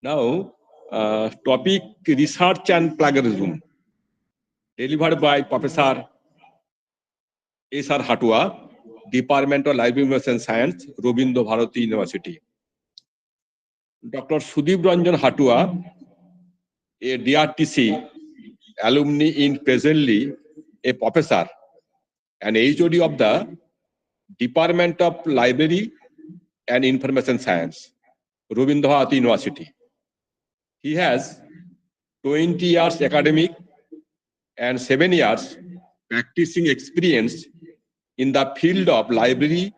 Now, topic research and plagiarism, delivered by Professor S.R. Hatua, Department of Library Information Science, Robindo Bharati University. Dr. Sudip Ranjan Hatua, a DRTC alumni in presently a professor and HOD of the Department of Library and Information Science, Robindo Bharati University. He has 20 years academic and 7 years practicing experience in the field of library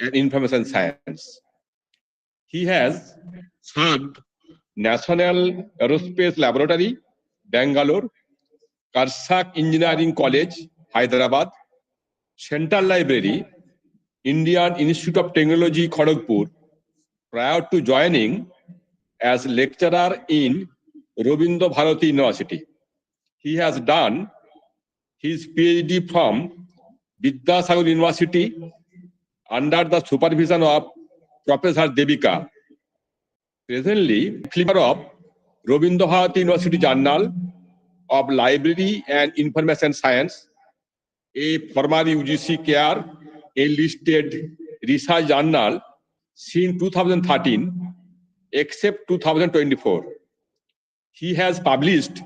and information science. He has served National Aerospace Laboratory, Bangalore, Karsak Engineering College, Hyderabad, Central Library, Indian Institute of Technology, Kharagpur, prior to joining as lecturer in Robindo Bharati University. He has done his PhD from Vidyasagar University under the supervision of Professor Devika. Presently, flavor of Robindo Bharati University Journal of Library and Information Science, a former UGC CARE enlisted research journal since 2013, except 2024. He has published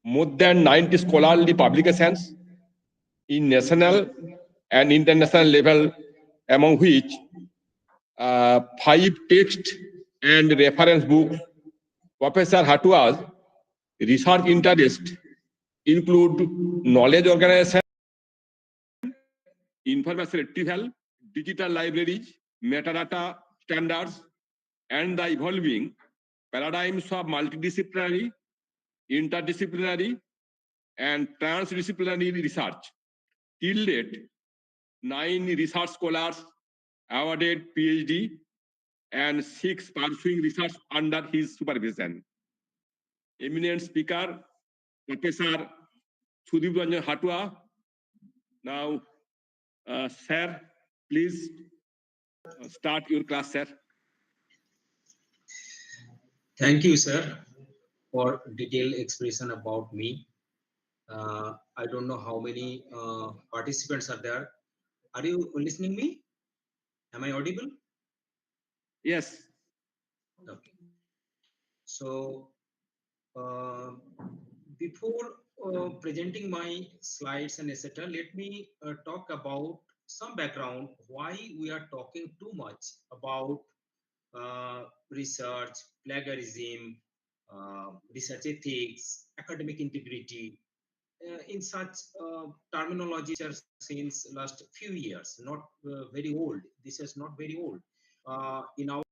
more than 90 scholarly publications in national and international level, among which 5 text and reference books. Professor Hatua's research interests include knowledge organization, information retrieval, digital libraries, metadata standards, and the evolving paradigms of multidisciplinary, interdisciplinary, and transdisciplinary research. Till date, 9 research scholars awarded PhD and 6 pursuing research under his supervision. Eminent speaker, Professor Sudip Ranjan Hatua. Now, sir, please start your class, sir. Thank you, sir, for detailed expression about me. I don't know how many participants are there. Are you listening me? Am I audible? Yes. Okay. So, before presenting my slides and etc., let me talk about some background why we are talking too much about research, plagiarism, research ethics, academic integrity, in such terminology since last few years, not very old. This is not very old. In our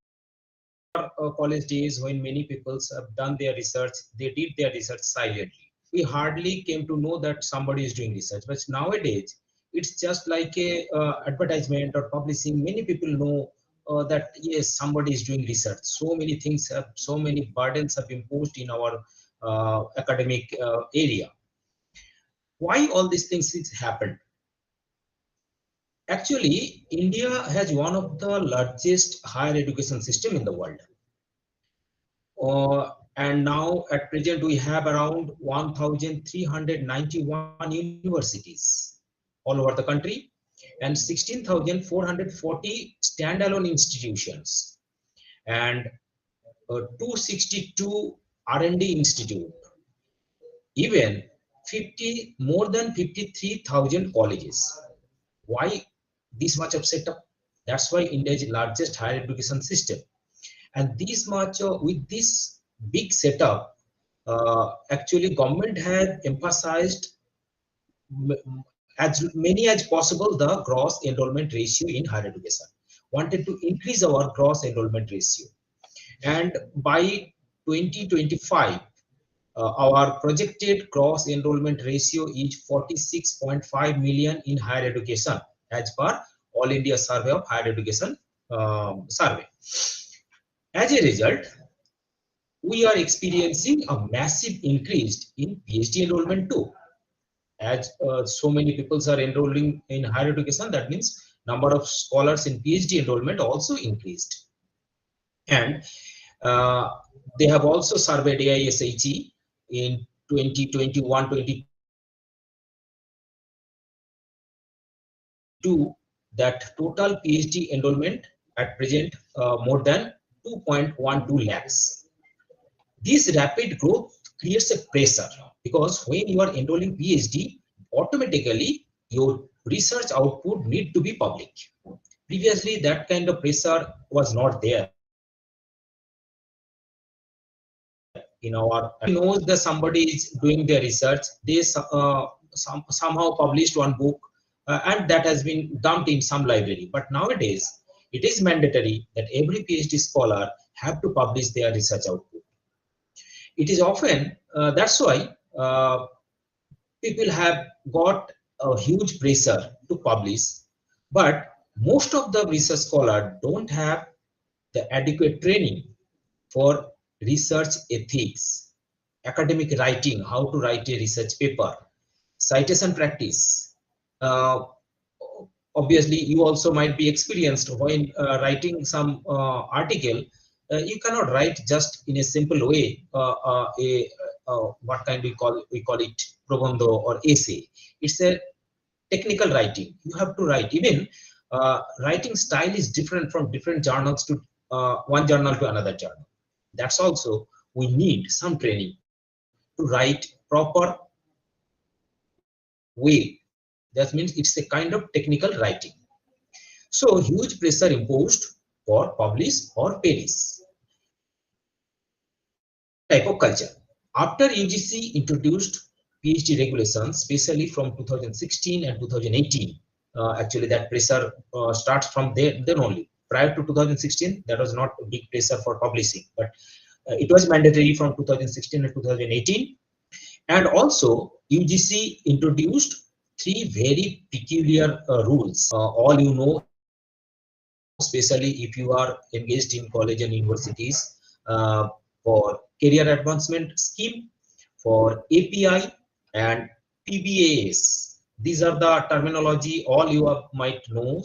college days, when many people have done their research, they did their research silently. We hardly came to know that somebody is doing research. But nowadays, it's just like a advertisement or publishing. Many people know that yes, somebody is doing research. So many things have, so many burdens have been imposed in our academic area. Why all these things happened? Actually, India has one of the largest higher education system in the world. And now at present we have around 1,391 universities all over the country and 16,440 standalone institutions and 262 R&D institute, even more than 53,000 colleges. Why this much of setup? That's why India is the largest higher education system. And this much with this big setup, actually government had emphasized as many as possible the gross enrollment ratio in higher education, wanted to increase our gross enrollment ratio. And by 2025, our projected gross enrollment ratio is 46.5 million in higher education as per All India Survey of Higher Education survey. As a result, we are experiencing a massive increase in PhD enrollment too. As so many people are enrolling in higher education, that means number of scholars in PhD enrollment also increased. And They have also surveyed AISHE in 2021-22 that total PhD enrollment at present more than 2.12 lakhs. This rapid growth creates a pressure because when you are enrolling PhD, automatically your research output need to be public. Previously, that kind of pressure was not there in our. Knows that somebody is doing their research, they somehow published one book and that has been dumped in some library. But nowadays, it is mandatory that every PhD scholar have to publish their research output. It is often that's why people have got a huge pressure to publish, but most of the research scholars don't have the adequate training for research ethics, academic writing, how to write a research paper, citation practice. Obviously, you also might be experienced when writing some article. You cannot write just in a simple way what kind we call it probondo or essay. It's a technical writing. You have to write. Even writing style is different from different journals to one journal to another journal. That's also we need some training to write proper way. That means it's a kind of technical writing. So huge pressure imposed for publish or perish. Type of culture. After UGC introduced PhD regulations, especially from 2016 and 2018, actually that pressure starts from then only. Prior to 2016, there was not a big pressure for publishing, but it was mandatory from 2016 and 2018. And also UGC introduced three very peculiar rules. All you know, especially if you are engaged in college and universities, for career advancement scheme, for API and PBAS. These are the terminology all you might know.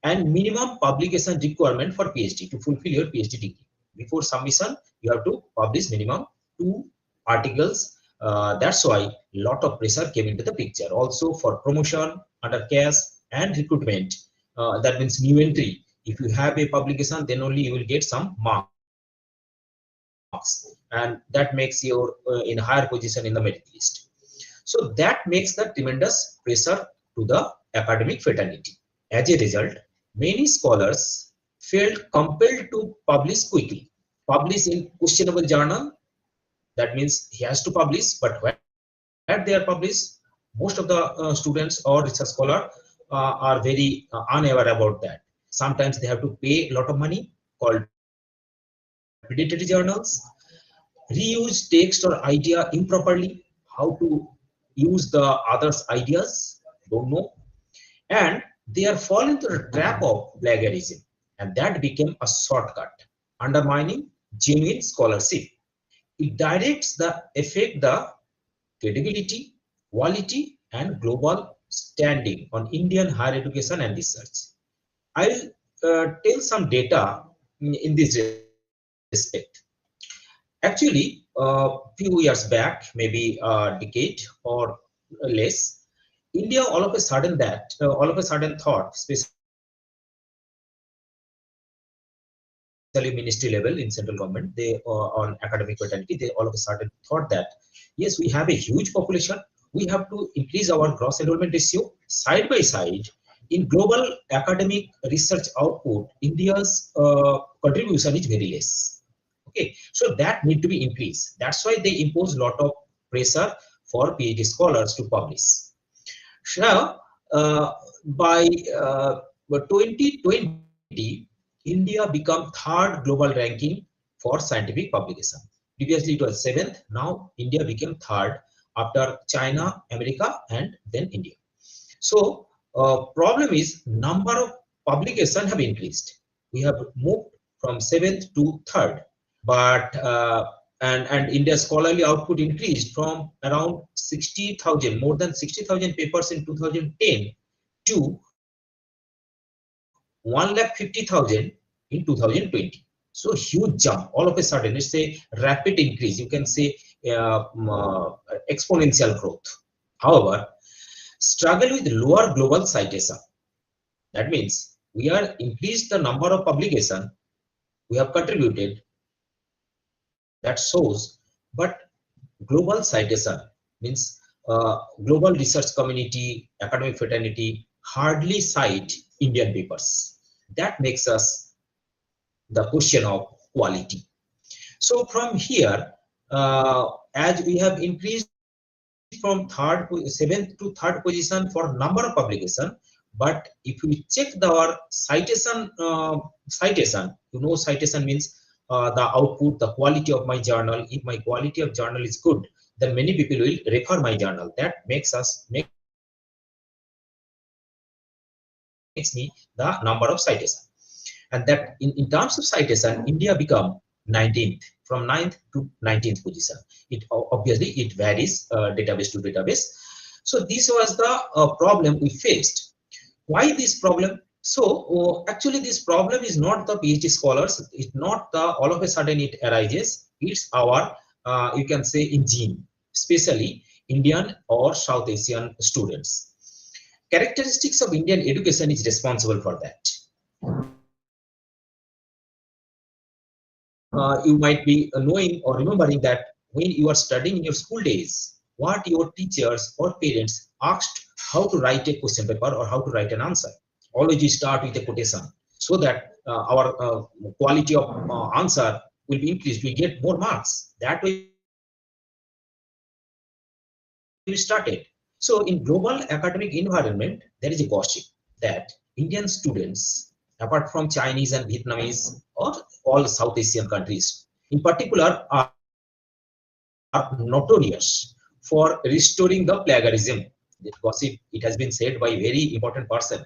And minimum publication requirement for PhD to fulfill your PhD degree. Before submission, you have to publish minimum 2 articles. That's why a lot of pressure came into the picture. Also for promotion under CAS and recruitment, that means new entry. If you have a publication, then only you will get some marks, and that makes you in higher position in the merit list. So that makes the tremendous pressure to the academic fraternity. As a result, many scholars felt compelled to publish quickly. Publish in questionable journal, that means he has to publish, but when they are published, most of the students or research scholars are very unaware about that. Sometimes they have to pay a lot of money, called predatory journals, reuse text or idea improperly, how to use the others' ideas, don't know, and they are falling into the trap of plagiarism, and that became a shortcut, undermining genuine scholarship. It directs the affect the credibility, quality, and global standing on Indian higher education and research. I'll tell some data in this respect. Actually, a few years back, maybe a decade or less, India all of a sudden thought, especially ministry level in central government, they on academic fraternity, they all of a sudden thought that yes, we have a huge population, we have to increase our gross enrollment ratio. Side by side, in global academic research output, India's contribution is very less. Okay, so that need to be increased. That's why they impose a lot of pressure for PhD scholars to publish. So by 2020, India became third global ranking for scientific publication. Previously it was 7th. Now India became third after China, America, and then India. So problem is number of publications have increased. We have moved from 7th to 3rd, but and India's scholarly output increased from around 60,000, more than 60,000 papers in 2010 to 1,50,000 in 2020. So huge jump all of a sudden. It's a rapid increase. You can say exponential growth. However, struggle with lower global citation. That means we are increased the number of publication we have contributed. That shows, but global citation means global research community, academic fraternity hardly cite Indian papers. That makes us the question of quality. So from here, as we have increased from seventh to third position for number of publication, but if we check our citation, citation means the output, the quality of my journal. If my quality of journal is good, then many people will refer my journal. That makes me the number of citation. And that in terms of citation, India become 19th, from 9th to 19th position. It obviously it varies database to database. So this was the problem we faced. Why this problem? So actually this problem is not the PhD scholars. It's not the all of a sudden it arises. It's our you can say engine, especially Indian or South Asian students. Characteristics of Indian education is responsible for that. You might be knowing or remembering that when you are studying in your school days, what your teachers or parents asked how to write a question paper or how to write an answer. Always you start with a quotation so that our quality of answer will be increased. We get more marks. That way we started. So in global academic environment, there is a gossip that Indian students, apart from Chinese and Vietnamese or all South Asian countries, in particular, are notorious for restoring the plagiarism. That gossip, it has been said by a very important person.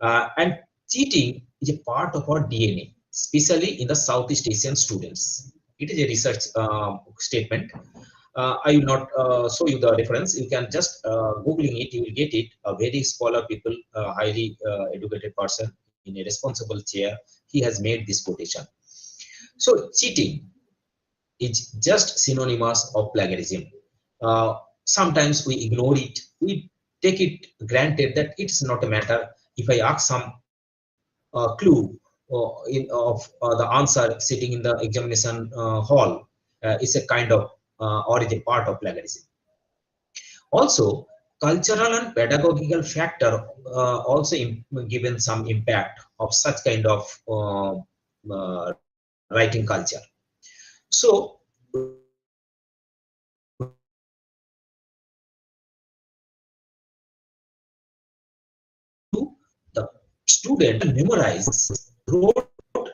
And cheating is a part of our DNA, especially in the Southeast Asian students. It is a research statement. I will not show you the reference. You can just Googling it, you will get it. A very scholar people, highly educated person in a responsible chair, he has made this quotation. So cheating is just synonymous of plagiarism. Sometimes we ignore it. We take it granted that it's not a matter. If I ask some clue of the answer sitting in the examination hall, it's a kind of or is a part of plagiarism. Also, cultural and pedagogical factor also given some impact of such kind of writing culture. So the student memorize, wrote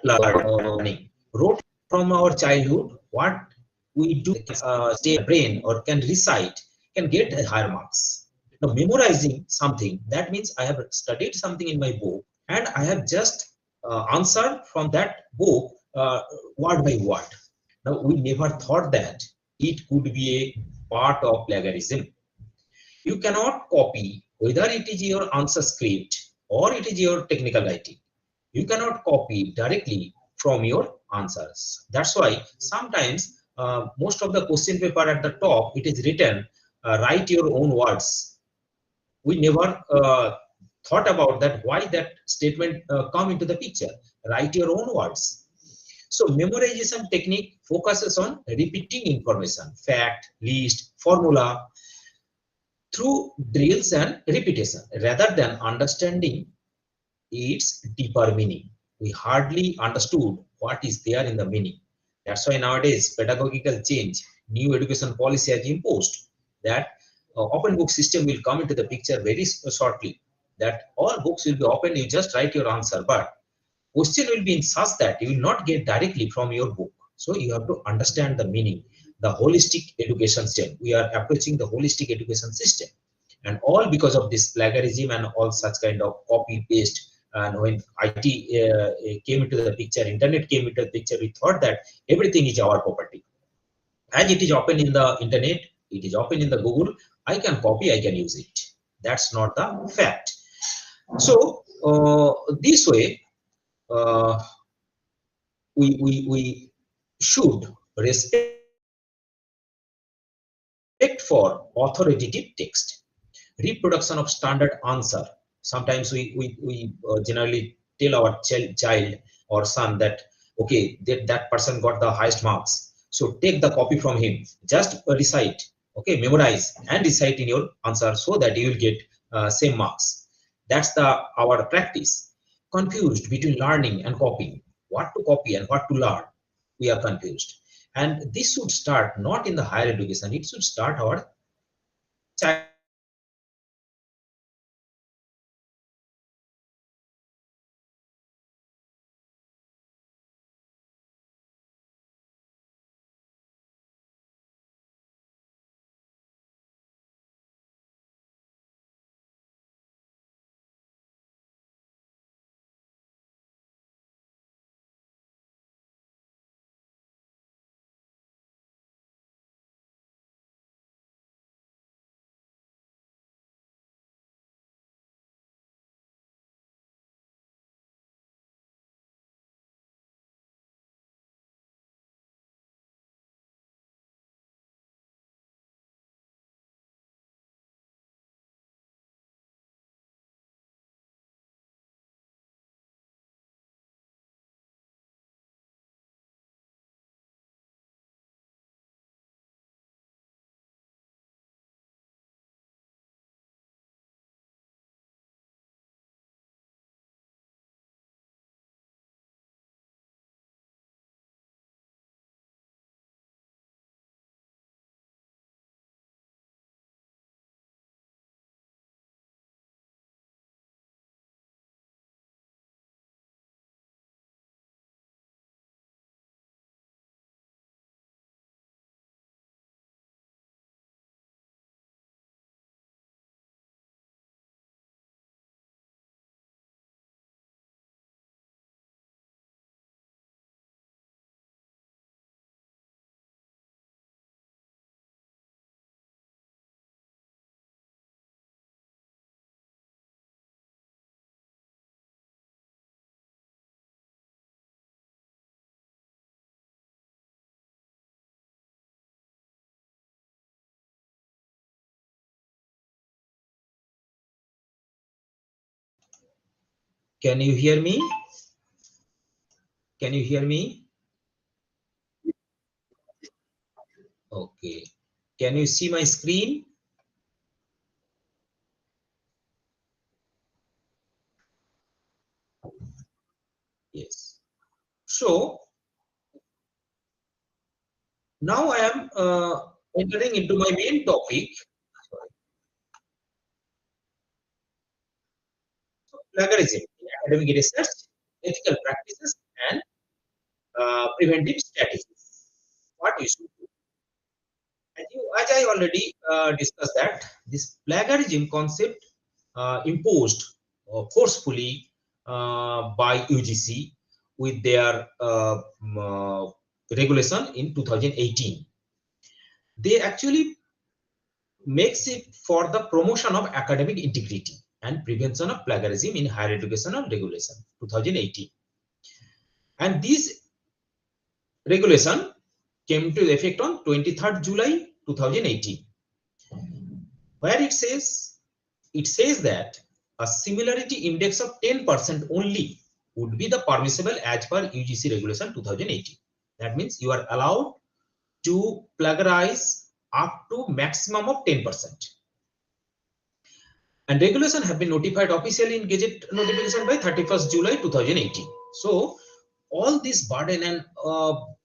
learning, wrote from our childhood what we do, stay in the brain or can recite, can get higher marks. Now memorizing something, that means I have studied something in my book and I have just answered from that book word by word. Now we never thought that it could be a part of plagiarism. You cannot copy, whether it is your answer script or it is your technical writing. You cannot copy directly from your answers. That's why sometimes most of the question paper at the top, it is written, write your own words. We never thought about that, why that statement come into the picture, write your own words. So memorization technique focuses on repeating information, fact, list, formula, through drills and repetition rather than understanding its deeper meaning. We hardly understood what is there in the meaning. That's why nowadays pedagogical change, new education policy has imposed that open book system will come into the picture very shortly. That all books will be open, you just write your answer, but question will be in such that you will not get directly from your book. So you have to understand the meaning, the holistic education system. We are approaching the holistic education system, and all because of this plagiarism and all such kind of copy paste. And when IT came into the picture, internet came into the picture, we thought that everything is our property. As it is open in the internet, it is open in the Google, I can copy, I can use it. That's not the fact. So this way, we should respect for authoritative text, reproduction of standard answer. Sometimes we generally tell our child or son that, okay, that person got the highest marks, so take the copy from him, just recite, okay, memorize and recite in your answer so that you will get same marks. That's our practice. Confused between learning and copying, what to copy and what to learn, we are confused. And this should start not in the higher education, it should start our child. Can you hear me? Can you hear me? Okay. Can you see my screen? Yes. So now I am entering into my main topic. So, plagiarism in academic research, ethical practices, and preventive strategies. What you should do. As I already discussed that this plagiarism concept imposed forcefully by UGC with their regulation in 2018. They actually makes it for the promotion of academic integrity and prevention of plagiarism in higher educational regulation 2018. And this regulation came to effect on 23rd July 2018, where it says that a similarity index of 10% only would be the permissible as per UGC regulation 2018. That means you are allowed to plagiarize up to maximum of 10%. And regulation have been notified officially in Gazette notification by 31st July 2018. So all this burden and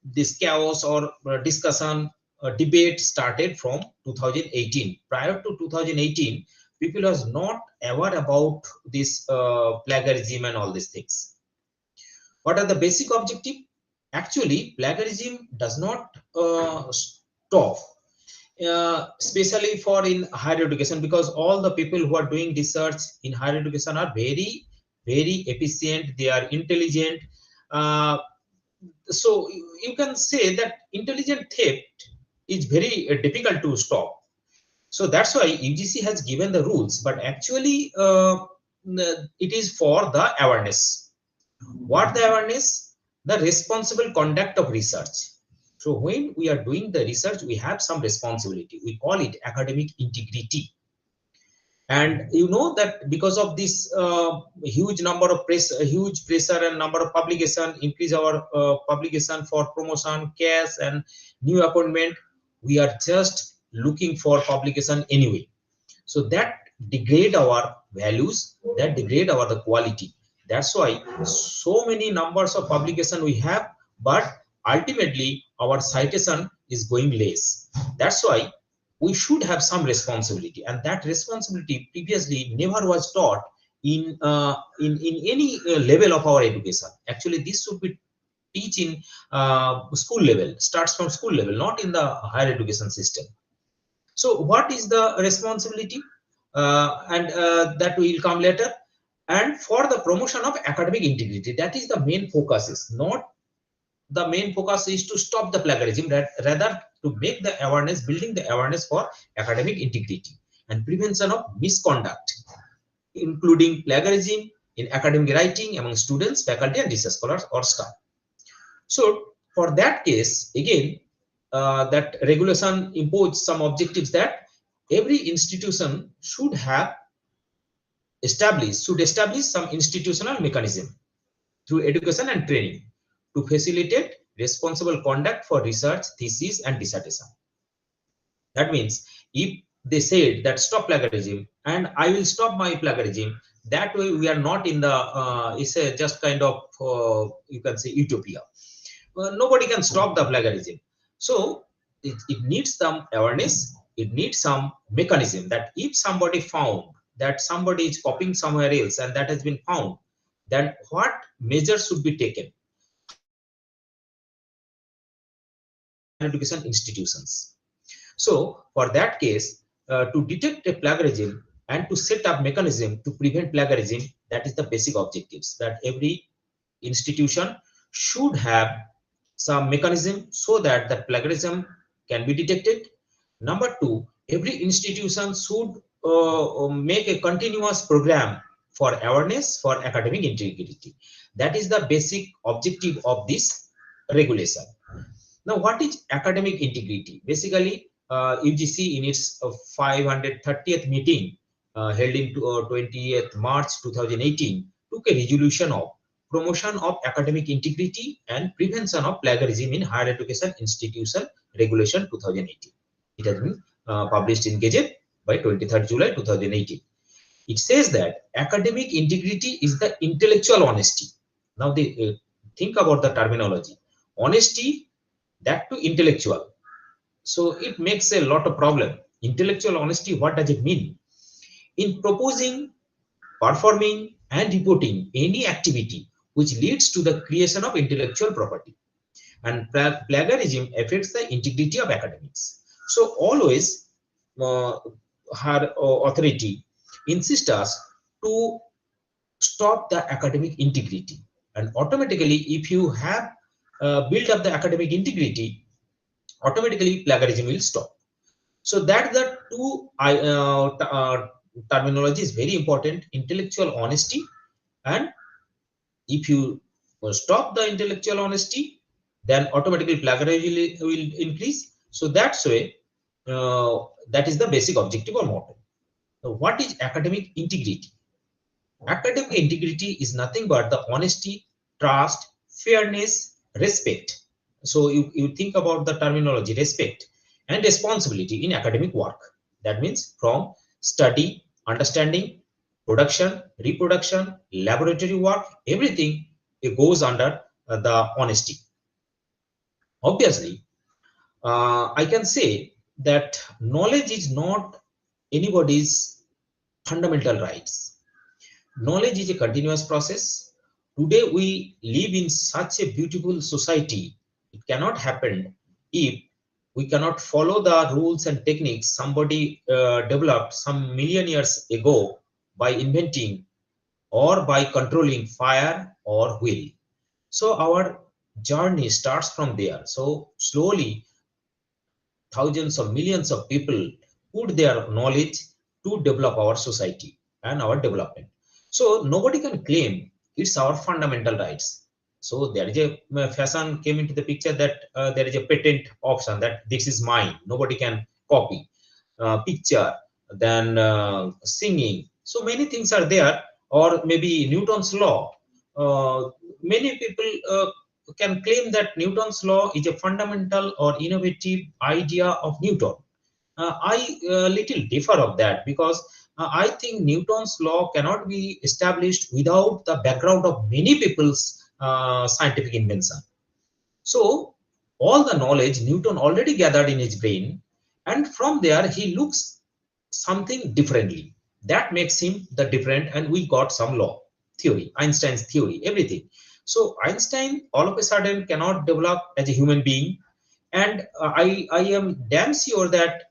this chaos or discussion, debate started from 2018. Prior to 2018, people was not aware about this plagiarism and all these things. What are the basic objective? Actually, plagiarism does not stop, especially for in higher education, because all the people who are doing research in higher education are very, very efficient. They are intelligent. So you can say that intelligent theft is very difficult to stop. So that's why UGC has given the rules, but actually it is for the awareness. What the awareness? the responsible conduct of research. So when we are doing the research, we have some responsibility. We call it academic integrity. And you know that because of this huge number of huge pressure and number of publication, increase our publication for promotion, cash and new appointment, we are just looking for publication anyway. So that degrade our values, that degrade our the quality. That's why so many numbers of publication we have, but ultimately our citation is going less. That's why we should have some responsibility, and that responsibility previously never was taught in any level of our education. Actually, this should be teach in school level, starts from school level, not in the higher education system. So what is the responsibility? And that will come later. And for the promotion of academic integrity, that is the main focus. Is not the main focus is to stop the plagiarism, rather to make the awareness, building the awareness for academic integrity and prevention of misconduct, including plagiarism in academic writing among students, faculty, and research scholars or staff. So for that case, again, that regulation imposes some objectives that every institution should establish some institutional mechanism through education and training to facilitate responsible conduct for research, thesis, and dissertation. That means if they said that stop plagiarism and I will stop my plagiarism, that way we are not in the, it's a just kind of, you can say, utopia. Nobody can stop the plagiarism. So it needs some awareness, it needs some mechanism that if somebody found that somebody is copying somewhere else and that has been found, then what measures should be taken? Education institutions. So for that case, to detect a plagiarism and to set up mechanism to prevent plagiarism, that is the basic objectives, that every institution should have some mechanism so that the plagiarism can be detected. Number two, every institution should make a continuous program for awareness for academic integrity. That is the basic objective of this regulation. Now, what is academic integrity? Basically, UGC in its 530th meeting held in 20th March 2018 took a resolution of promotion of academic integrity and prevention of plagiarism in higher education institution regulation 2018. It has been published in Gazette by 23rd July 2018. It says that academic integrity is the intellectual honesty. Now, they think about the terminology. Honesty, that to intellectual. So it makes a lot of problem. Intellectual honesty, what does it mean? In proposing, performing, and reporting any activity which leads to the creation of intellectual property. And plagiarism affects the integrity of academics. So always her authority insists us to stop the academic integrity. And automatically, if you have built up the academic integrity, automatically plagiarism will stop. So that the two terminology is very important: intellectual honesty, and if you stop the intellectual honesty, then automatically plagiarism will increase. So that's way, that is the basic objective or motto. So what is academic integrity? Academic integrity is nothing but the honesty, trust, fairness, respect. So you think about the terminology respect and responsibility in academic work. That means from study, understanding, production, reproduction, laboratory work, everything it goes under the honesty. Obviously, I can say that knowledge is not anybody's fundamental rights. Knowledge is a continuous process. Today we live in such a beautiful society. It cannot happen if we cannot follow the rules and techniques somebody developed some million years ago by inventing or by controlling fire or wheel. So our journey starts from there. So slowly thousands of millions of people put their knowledge to develop our society and our development. So nobody can claim it's our fundamental rights. So there is a fashion came into the picture that there is a patent option that this is mine, nobody can copy. Picture, then singing, so many things are there, or maybe Newton's law. Many people can claim that Newton's law is a fundamental or innovative idea of Newton. I little differ of that, because I think Newton's law cannot be established without the background of many people's scientific invention. So all the knowledge Newton already gathered in his brain, and from there he looks something differently. That makes him the different, and we got some law, theory, Einstein's theory, everything. So Einstein all of a sudden cannot develop as a human being, and I am damn sure that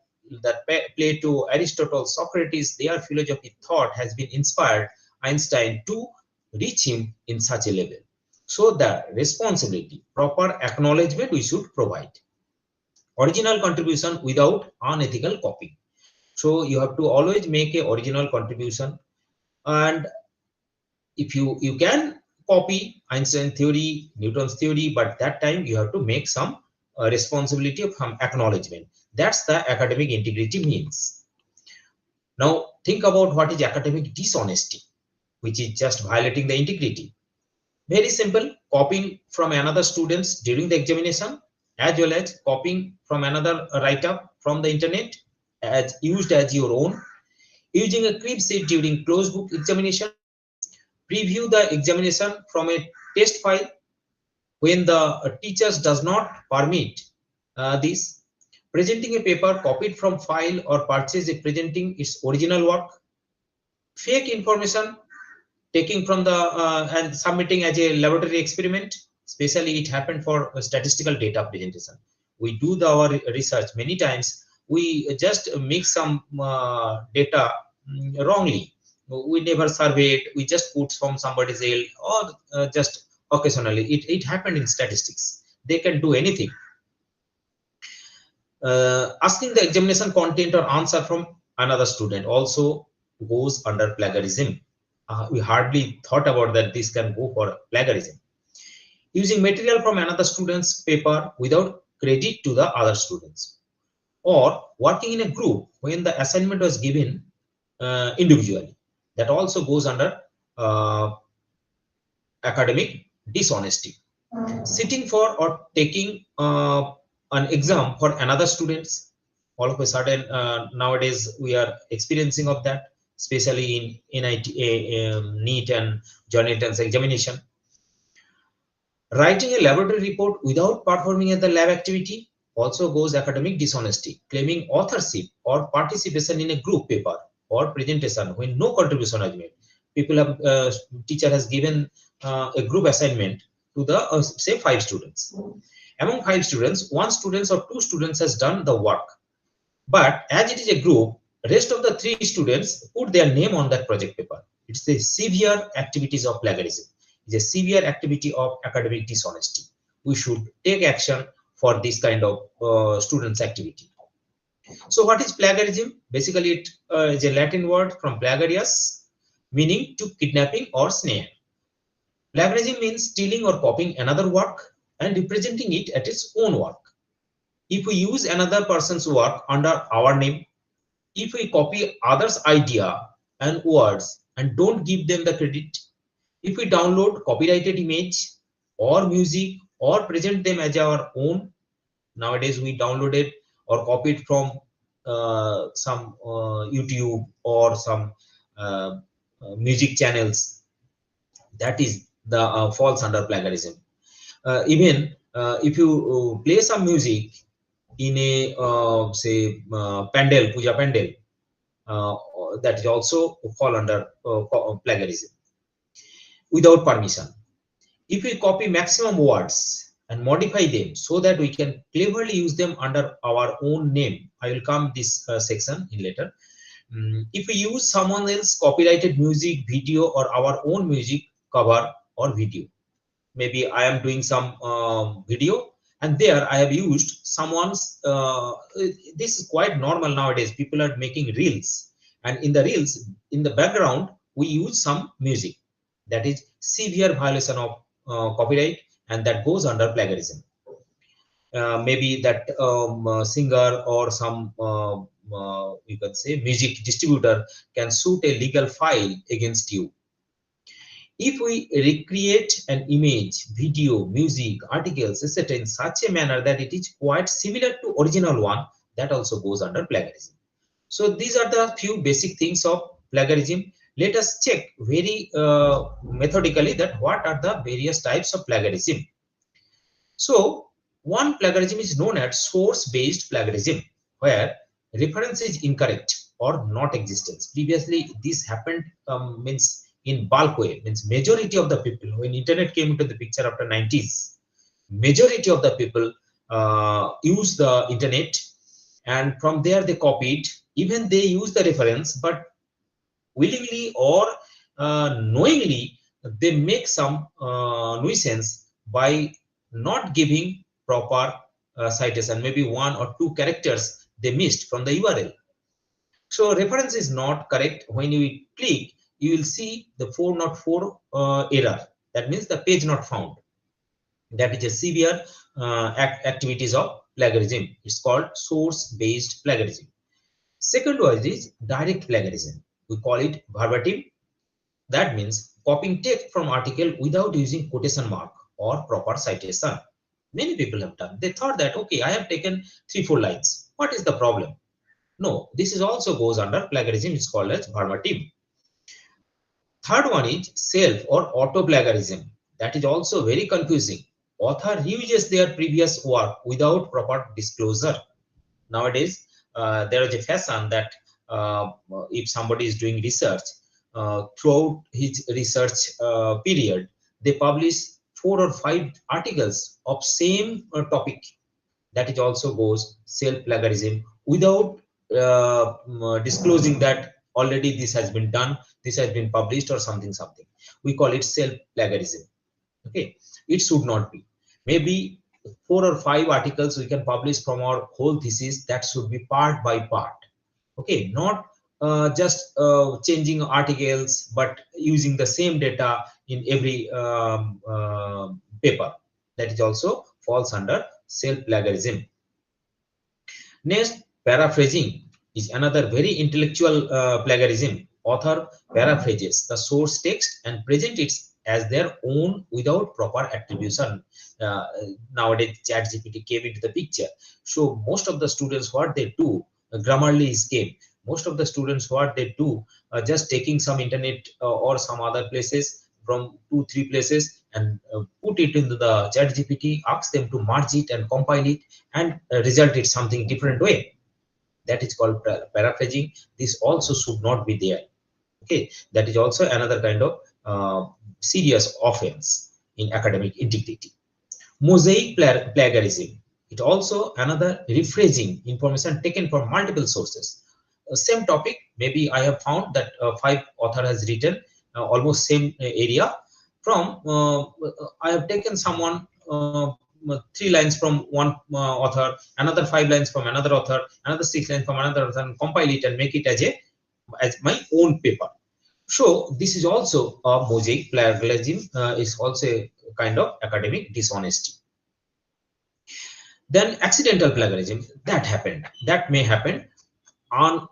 Plato, Aristotle, Socrates, their philosophy thought has been inspired Einstein to reach him in such a level. So the responsibility, proper acknowledgement we should provide. Original contribution without unethical copy. So you have to always make a original contribution, and if you can copy Einstein theory, Newton's theory, but that time you have to make some responsibility of some acknowledgement. That's the academic integrity means. Now think about what is academic dishonesty, which is just violating the integrity. Very simple, copying from another students during the examination, as well as copying from another write-up from the internet as used as your own, using a crib sheet during closed book examination, preview the examination from a test file when the teachers does not permit this, presenting a paper copied from file or purchase presenting its original work, fake information taking from the and submitting as a laboratory experiment. Especially it happened for statistical data presentation. We do our research many times, we just mix some data wrongly. We never surveyed, we just put from somebody's else, or just occasionally it happened in statistics. They can do anything. Asking the examination content or answer from another student also goes under plagiarism. We hardly thought about that this can go for plagiarism. Using material from another student's paper without credit to the other students, or working in a group when the assignment was given individually. That also goes under academic dishonesty. Sitting for or taking an exam for another students. All of a sudden nowadays we are experiencing of that, especially in NIT, NEET and joint entrance examination. Writing a laboratory report without performing the lab activity also goes academic dishonesty. Claiming authorship or participation in a group paper or presentation when no contribution is made. People have teacher has given a group assignment to the say 5 students. Among 5 students, 1 student or 2 students has done the work, but as it is a group, rest of the 3 students put their name on that project paper. It's the severe activities of plagiarism. It's a severe activity of academic dishonesty. We should take action for this kind of students' activity. So what is plagiarism? Basically, it is a Latin word from plagiarius, meaning to kidnapping or snare. Plagiarism means stealing or copying another work and representing it as its own work. If we use another person's work under our name, if we copy others' idea and words and don't give them the credit, if we download copyrighted image or music or present them as our own, nowadays we downloaded or copied from some YouTube or some music channels, that is the falls under plagiarism. Even if you play some music in a say pandal, puja pandal, that is also fall under plagiarism without permission. If we copy maximum words and modify them so that we can cleverly use them under our own name, I will come this section in later. If we use someone else copyrighted music, video, or our own music cover or video, maybe I am doing some video and there I have used someone's, this is quite normal nowadays, people are making reels, and in the reels, in the background, we use some music. That is severe violation of copyright, and that goes under plagiarism. Maybe that singer or some you can say music distributor can suit a legal file against you. If we recreate an image, video, music, articles, etc. in such a manner that it is quite similar to original one, that also goes under plagiarism. So these are the few basic things of plagiarism. Let us check very methodically that what are the various types of plagiarism. So one plagiarism is known as source-based plagiarism, where reference is incorrect or not existence. Previously, this happened means in bulk way, means majority of the people, when internet came into the picture after 90s, majority of the people use the internet, and from there they copied. Even they use the reference, but willingly or knowingly they make some nuisance by not giving proper citation. Maybe one or two characters they missed from the URL. So reference is not correct. When you click, you will see the 404 error. That means the page not found. That is a severe activities of plagiarism. It's called source-based plagiarism. Second one is direct plagiarism. We call it verbatim. That means copying text from article without using quotation mark or proper citation. Many people have done. They thought that, okay, I have taken 3-4 lines. What is the problem? No, this is also goes under plagiarism. It's called as verbatim. Third one is self or auto plagiarism. That is also very confusing. Author uses their previous work without proper disclosure. Nowadays, there is a fashion that if somebody is doing research, throughout his research period, they publish 4 or 5 articles of same topic. That is also goes self-plagiarism without disclosing that already this has been done, this has been published or something. We call it self-plagiarism. Okay, it should not be. Maybe 4 or 5 articles we can publish from our whole thesis. That should be part by part. Okay, not just changing articles but using the same data in every paper. That is also falls under self-plagiarism. Next, paraphrasing is another very intellectual plagiarism. Author paraphrases the source text and present it as their own without proper attribution. Nowadays, ChatGPT came into the picture. So most of the students, what they do, Grammarly is came. Most of the students, what they do, just taking some internet or some other places from 2-3 places and put it into the ChatGPT, ask them to merge it and compile it, and result it something different way. That is called paraphrasing. This also should not be there. Okay, that is also another kind of serious offense in academic integrity. Mosaic plagiarism. It also another rephrasing information taken from multiple sources. Same topic, maybe I have found that 5 author has written almost same area from I have taken someone 3 lines from one author, another 5 lines from another author, another 6 lines from another author, and compile it and make it as my own paper. So this is also a mosaic plagiarism, is also a kind of academic dishonesty. Then accidental plagiarism, that may happen on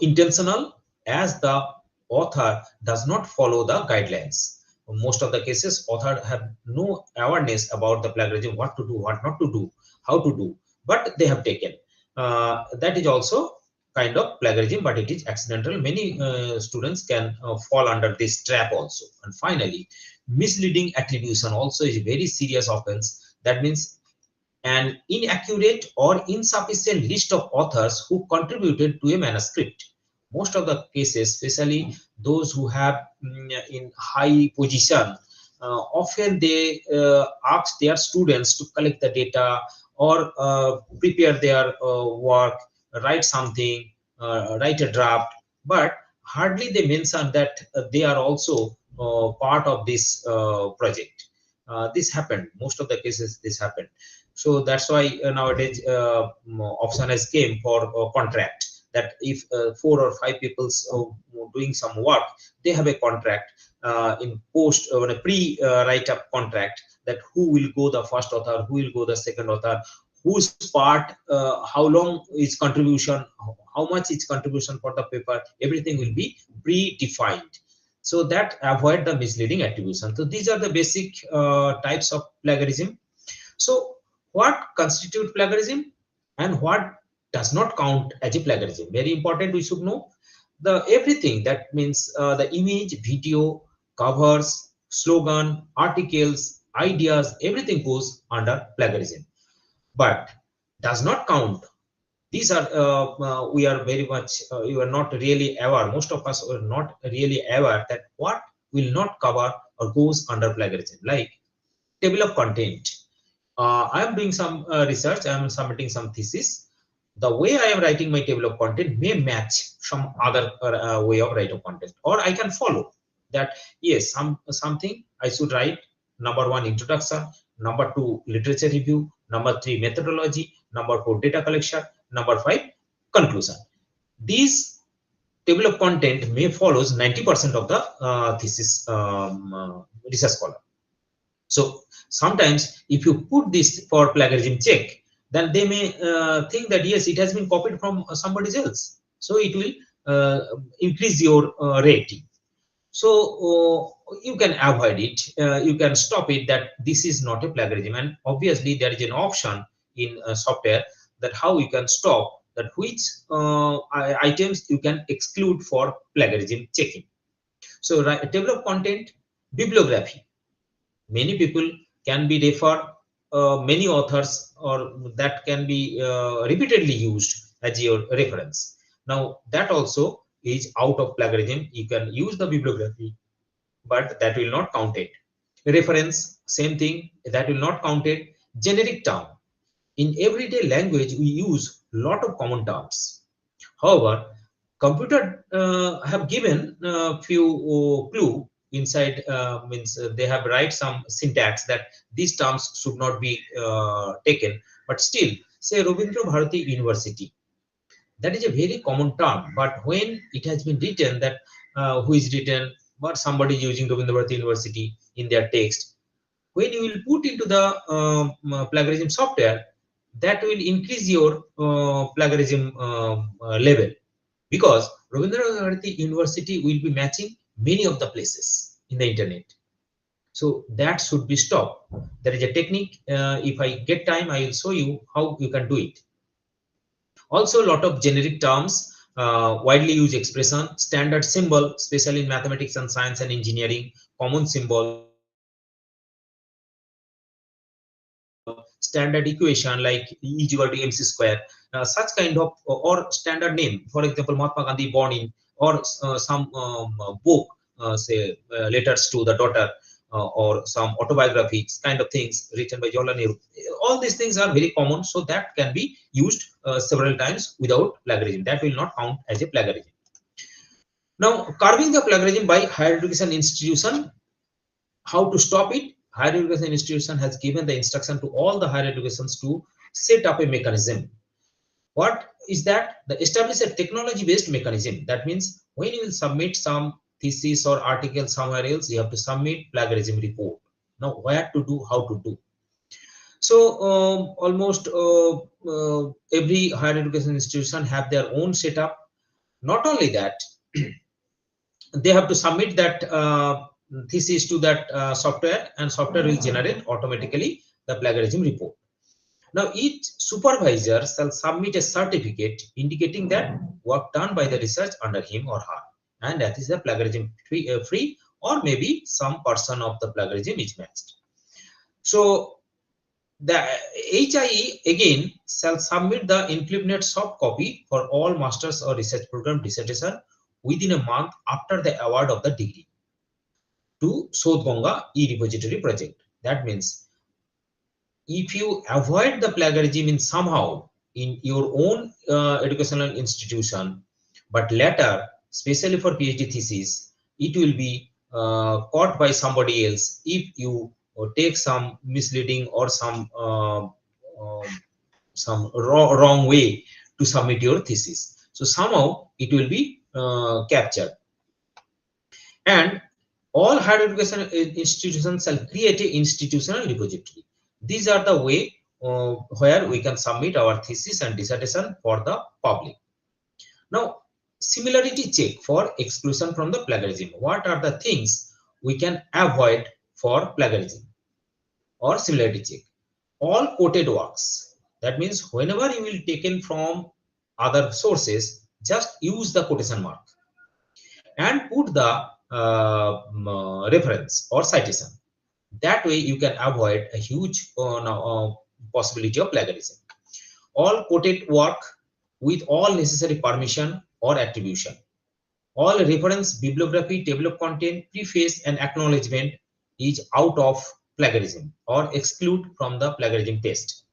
intentional, as the author does not follow the guidelines. Most of the cases, author have no awareness about the plagiarism, what to do, what not to do, how to do, but they have taken. That is also kind of plagiarism, but it is accidental. Many students can fall under this trap also. And finally, misleading attribution also is a very serious offense. That means an inaccurate or insufficient list of authors who contributed to a manuscript. Most of the cases, especially those who have in high position, often they ask their students to collect the data or prepare their work, write something, write a draft, but hardly they mention that they are also part of this project. This happened. Most of the cases this happened. So that's why nowadays option has came for contract, that if 4 or 5 people doing some work, they have a contract. in post or a pre write-up contract, that who will go the first author, who will go the second author, whose part, how long is contribution, how much is contribution for the paper, everything will be pre-defined, so that avoid the misleading attribution. So these are the basic types of plagiarism. So what constitute plagiarism and what does not count as a plagiarism? Very important, we should know. The everything that means the image, video, covers, slogan, articles, ideas, everything goes under plagiarism, but does not count. These are we are very much you are not really aware, most of us are not really aware that what will not cover or goes under plagiarism, like table of content. I am doing some research, I am submitting some thesis. The way I am writing my table of content may match some other way of writing content, or I can follow that. Yes, something I should write. Number one, introduction. Number two, literature review. Number three, methodology. Number four, data collection. Number five, conclusion. These table of content may follows 90% of the thesis research scholar. So sometimes if you put this for plagiarism check, then they may think that yes, it has been copied from somebody else, so it will increase your rating. So you can avoid it, you can stop it, that this is not a plagiarism. And obviously there is an option in software that how you can stop that, which items you can exclude for plagiarism checking. So table of content, bibliography. Many people can be refer many authors, or that can be repeatedly used as your reference. Now that also is out of plagiarism. You can use the bibliography, but that will not count it. Reference, same thing, that will not count it. Generic term. In everyday language we use lot of common terms. However, computer have given few clue inside, means they have write some syntax that these terms should not be taken, but still say Rabindra Bharati University, that is a very common term, but when it has been written that who is written, but somebody using Rabindra Bharati University in their text, when you will put into the plagiarism software, that will increase your plagiarism level, because Rabindra Bharati University will be matching many of the places in the internet. So that should be stopped. There is a technique. If I get time, I will show you how you can do it. Also, a lot of generic terms, widely used expression, standard symbol, especially in mathematics and science and engineering, common symbol, standard equation like E is equal to mc square, such kind of, or standard name, for example, Mahatma Gandhi born in, or some book, say letters to the daughter, or some autobiographies kind of things written by Jawaharlal Nehru. All these things are very common, so that can be used several times without plagiarism. That will not count as a plagiarism. Now, curbing the plagiarism by higher education institution, how to stop it? Higher education institution has given the instruction to all the higher educations to set up a mechanism. What is that? The establish a technology-based mechanism. That means when you will submit some thesis or article somewhere else, you have to submit plagiarism report. Now, where to do, how to do. So almost every higher education institution have their own setup. Not only that, they have to submit that thesis to that software, and software will generate automatically the plagiarism report. Now each supervisor shall submit a certificate indicating that work done by the research under him or her, and that is the plagiarism free, or maybe some portion of the plagiarism is matched. So the HIE again shall submit the encrypted soft copy for all masters or research program dissertation within a month after the award of the degree to Sodh Ganga e-repository project. That means if you avoid the plagiarism in somehow in your own educational institution, but later, especially for PhD thesis, it will be caught by somebody else if you take some misleading or some wrong way to submit your thesis. So somehow it will be captured. And All higher education institutions shall create a institutional repository. These are the way where we can submit our thesis and dissertation for the public. Now, similarity check for exclusion from the plagiarism. What are the things we can avoid for plagiarism or similarity check? All quoted works. That means whenever you will taken from other sources, just use the quotation mark and put the reference or citation. That way you can avoid a huge possibility of plagiarism. All quoted work with all necessary permission or attribution. All reference, bibliography, table of content, preface and acknowledgement is out of plagiarism or exclude from the plagiarism test.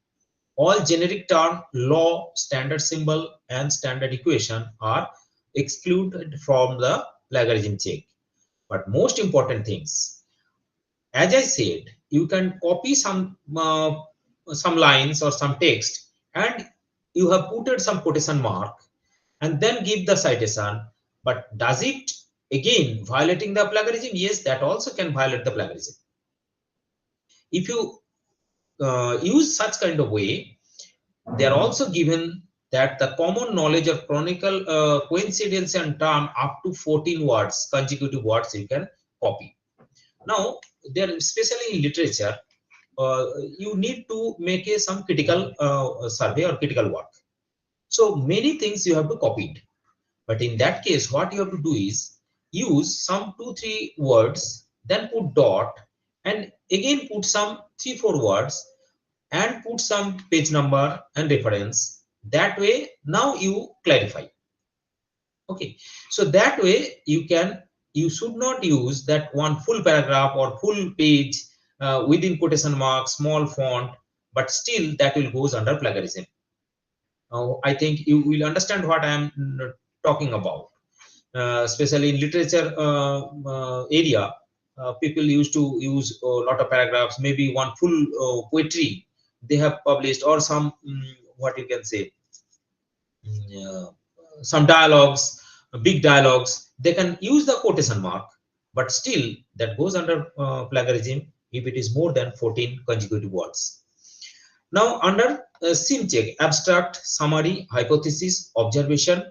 All generic term, law, standard symbol and standard equation are excluded from the plagiarism check. But most important things, as I said, you can copy some lines or some text and you have put some quotation mark and then give the citation. But does it again violating the plagiarism? Yes, that also can violate the plagiarism. If you use such kind of way, they are also given that the common knowledge of chronicle coincidence and term up to 14 words, consecutive words you can copy. Now, there, especially in literature, you need to make some critical survey or critical work. So many things you have to copy it. But in that case, what you have to do is use some 2-3 words, then put dot, and again put some 3-4 words, and put some page number and reference. That way, now you clarify. Okay, so that way you should not use that one full paragraph or full page within quotation marks, small font, but still that will goes under plagiarism. I think you will understand what I am talking about. Especially in literature area, people used to use a lot of paragraphs, maybe one full poetry they have published, or some what you can say, some dialogues, big dialogues. They can use the quotation mark, but still that goes under plagiarism if it is more than 14 consecutive words. Now, under SIM check, abstract, summary, hypothesis, observation,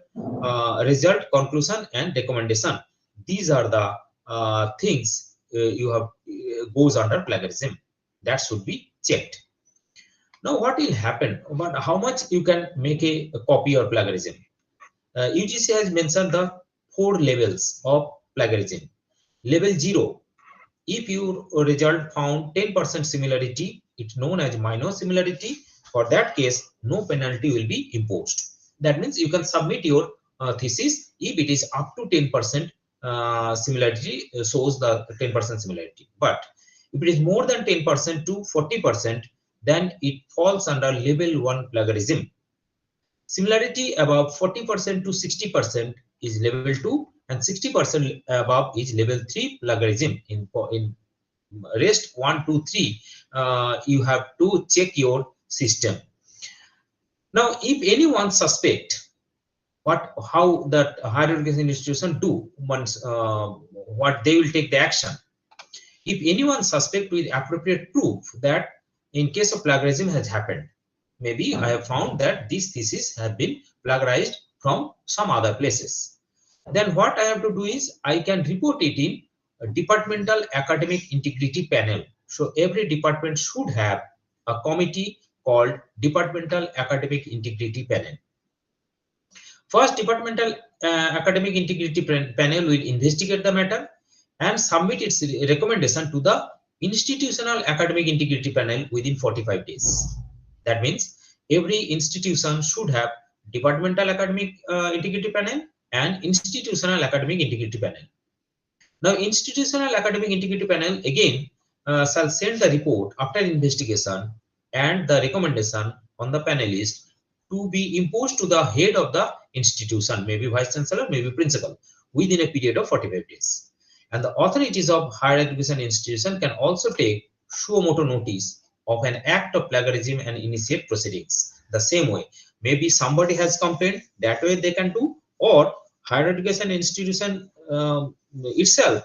result, conclusion, and recommendation. These are the things you have goes under plagiarism. That should be checked. Now, what will happen? But how much you can make a copy or plagiarism? UGC has mentioned the 4 levels of plagiarism. Level 0, if your result found 10% similarity, it's known as minor similarity. For that case, no penalty will be imposed. That means you can submit your thesis if it is up to 10% similarity, shows the 10% similarity. But if it is more than 10% to 40%, then it falls under level 1 plagiarism. Similarity above 40% to 60% is level 2, and 60% above is level 3 plagiarism. In rest 1, 2, 3, you have to check your system. Now, if anyone suspect how that higher education institution do once, what they will take the action. If anyone suspect with appropriate proof that in case of plagiarism has happened, maybe I have found that this thesis has been plagiarized from some other places, then what I have to do is I can report it in a departmental academic integrity panel. So every department should have a committee called departmental academic integrity panel. First, departmental academic integrity panel will investigate the matter and submit its recommendation to the institutional academic integrity panel within 45 days. That means every institution should have departmental academic integrity panel and institutional academic integrity panel. Now, institutional academic integrity panel again shall send the report after investigation and the recommendation on the panelist to be imposed to the head of the institution, maybe vice chancellor, maybe principal, within a period of 45 days. And the authorities of higher education institution can also take suo motu notice of an act of plagiarism and initiate proceedings. The same way, maybe somebody has complained, that way they can do, or higher education institution itself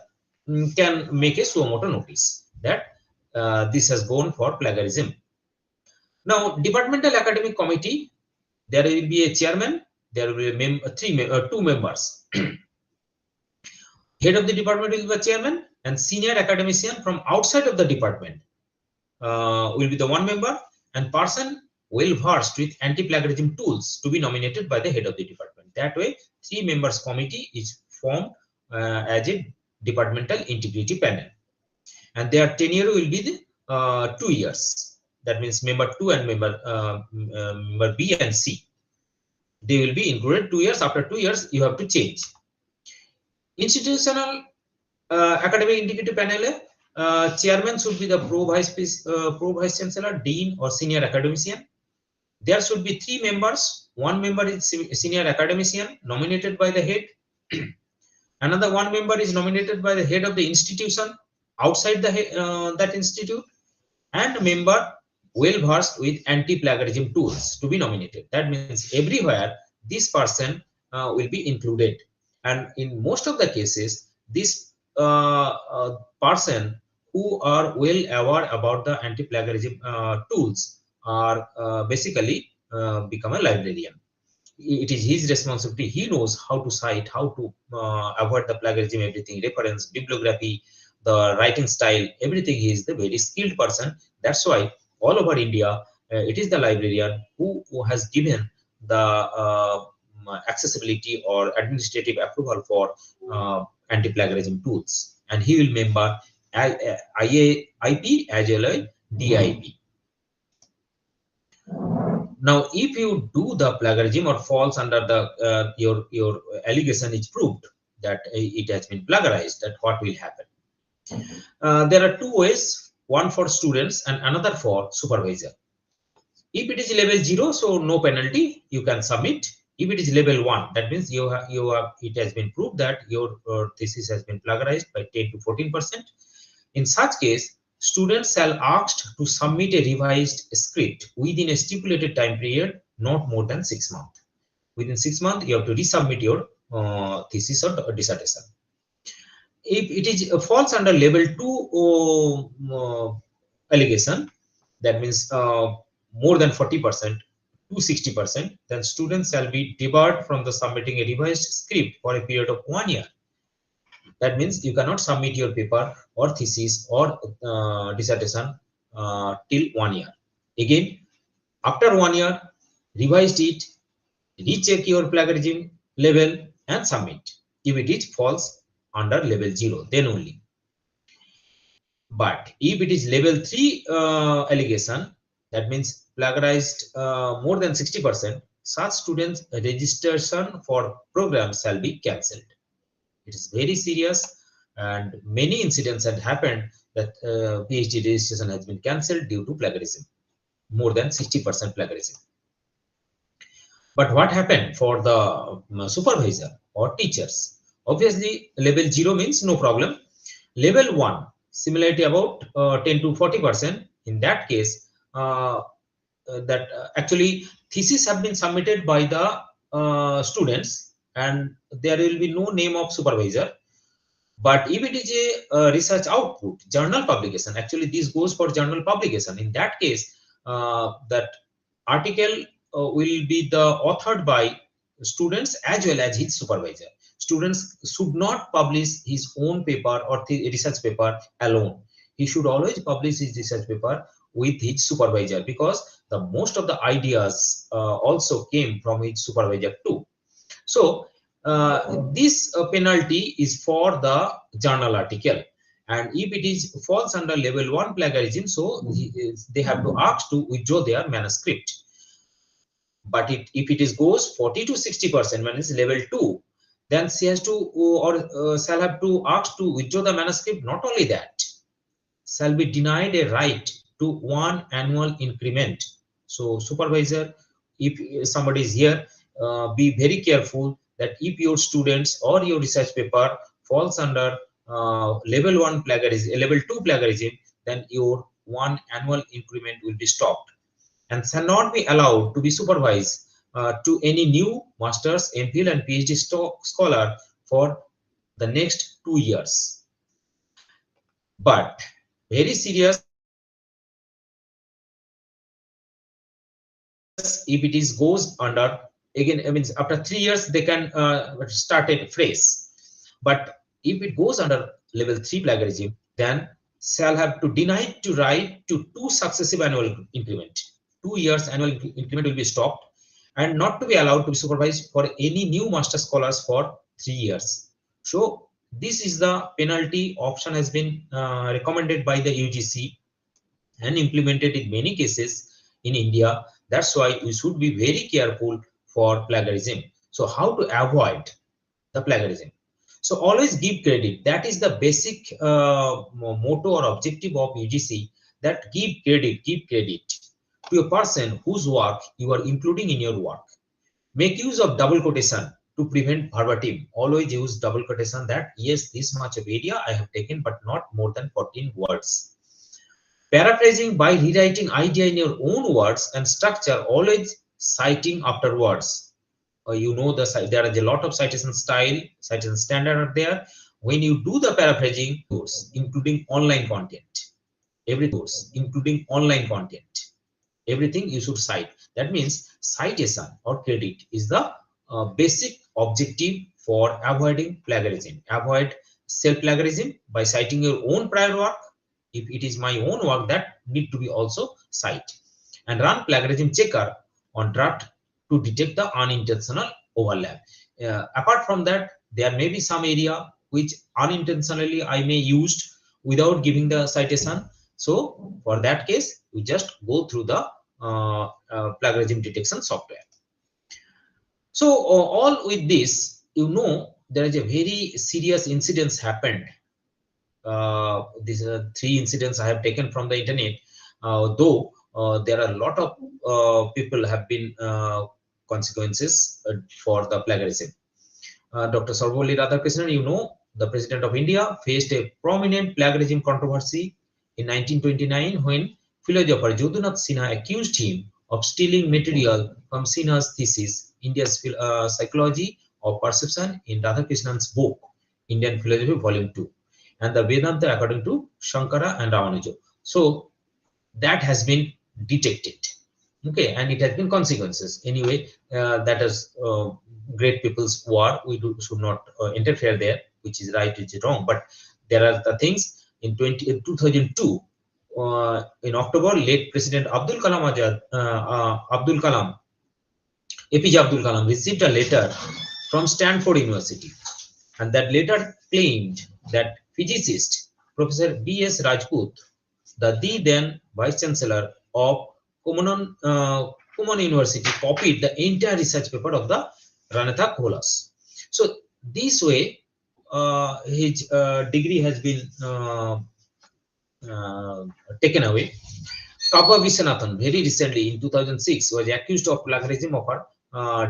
can make a suo motu notice that this has gone for plagiarism. Now, departmental academic committee, there will be a chairman, there will be two members. Head of the department will be the chairman, and senior academician from outside of the department will be the one member, and person well versed with anti-plagiarism tools to be nominated by the head of the department. That way, 3 members committee is formed as a departmental integrity panel, and their tenure will be the 2 years. That means member 2 and member B and C. They will be included 2 years. After 2 years, you have to change. Institutional academic integrity panel chairman should be the pro vice chancellor, dean, or senior academician. There should be 3 members. 1 member is senior academician nominated by the head. Another 1 member is nominated by the head of the institution outside that institute, and a member well versed with anti-plagiarism tools to be nominated. That means everywhere this person will be included, and in most of the cases this person who are well aware about the anti-plagiarism tools are basically become a librarian. It is his responsibility. He knows how to cite, how to avoid the plagiarism, everything, reference, bibliography, the writing style, everything. He is the very skilled person. That's why all over India, it is the librarian who has given the accessibility or administrative approval for anti-plagiarism tools, and he will member IAIP as well as DIP. Now, if you do the plagiarism or falls under the your allegation is proved that it has been plagiarized, that what will happen? There are 2 ways: one for students and another for supervisor. If it is level 0, so no penalty, you can submit. If it is level 1, that means it has been proved that your thesis has been plagiarized by 10 to 14%. In such case, students shall asked to submit a revised script within a stipulated time period, not more than 6 months. Within 6 months, you have to resubmit your thesis or dissertation. If it is falls under level 2 allegation, that means more than 40% to 60%, then students shall be debarred from the submitting a revised script for a period of 1 year. That means you cannot submit your paper or thesis or dissertation till 1 year. Again, after 1 year, revise it, recheck your plagiarism level and submit. If it is false under level 0, then only. But if it is level 3 allegation, that means plagiarized more than 60%, such students' registration for programs shall be cancelled. It is very serious, and many incidents had happened that PhD registration has been cancelled due to plagiarism, more than 60% plagiarism. But what happened for the supervisor or teachers? Obviously, level 0 means no problem. Level 1, similarity about 10 to 40%. In that case, actually thesis have been submitted by the students, and there will be no name of supervisor. But if it is a research output, journal publication, actually this goes for journal publication. In that case, that article will be authored by students as well as his supervisor. Students should not publish his own paper or the research paper alone. He should always publish his research paper with his supervisor, because the most of the ideas also came from his supervisor too. So this penalty is for the journal article, and if it is falls under level 1 plagiarism, so they have to ask to withdraw their manuscript. But if it is goes 40 to 60%, when it's level 2, then she has to shall have to ask to withdraw the manuscript. Not only that, shall be denied a right to 1 annual increment. So supervisor, if somebody is here, be very careful that if your students or your research paper falls under level 1 plagiarism, level 2 plagiarism, then your 1 annual increment will be stopped and shall not be allowed to be supervised to any new masters, MPhil and PhD scholar for the next 2 years. But very serious if it is goes under, again, I mean, after 3 years they can start it fresh. But if it goes under level 3 plagiarism, then shall have to deny to write to 2 successive annual increment. 2 years annual increment will be stopped, and not to be allowed to be supervised for any new master scholars for 3 years. So this is the penalty option has been recommended by the UGC and implemented in many cases in India. That's why we should be very careful for plagiarism. So how to avoid the plagiarism? So always give credit. That is the basic motto or objective of UGC, that give credit to a person whose work you are including in your work. Make use of double quotation to prevent verbatim. Always use double quotation, that yes, this much of area I have taken, but not more than 14 words. Paraphrasing by rewriting idea in your own words and structure, always citing afterwards. You know, there is a lot of citation style, citation standard are there. When you do the paraphrasing, including online content, everything you should cite. That means citation or credit is the basic objective for avoiding plagiarism. Avoid self-plagiarism by citing your own prior work. If it is my own work, that need to be also cited. And run plagiarism checker on draft to detect the unintentional overlap. Apart from that, there may be some area which unintentionally I may used without giving the citation. So for that case, we just go through the plagiarism detection software. So all with this, you know, there is a very serious incidents happened. These are 3 incidents I have taken from the internet. Though there are a lot of people have been consequences for the plagiarism. Dr. Sarvepalli Radhakrishnan, you know, the President of India, faced a prominent plagiarism controversy in 1929 when philosopher Jadunath Sinha accused him of stealing material from Sinha's thesis, India's Psychology of Perception, in Radhakrishnan's book, Indian Philosophy, Volume 2, and the Vedanta according to Shankara and Ramanuja. So that has been detected. Okay, and it has been consequences. Anyway, that is great people's war. We should not interfere there, which is right, which is wrong. But there are the things in 2002, in October, late President Abdul Kalam APJ Abdul Kalam received a letter from Stanford University, and that letter claimed that physicist Professor B.S. Rajput, the then Vice Chancellor of Kumon University, copied the entire research paper of the Ranatha Kolas. So this way, his degree has been taken away. Kava Viswanathan, very recently in 2006, was accused of plagiarism of her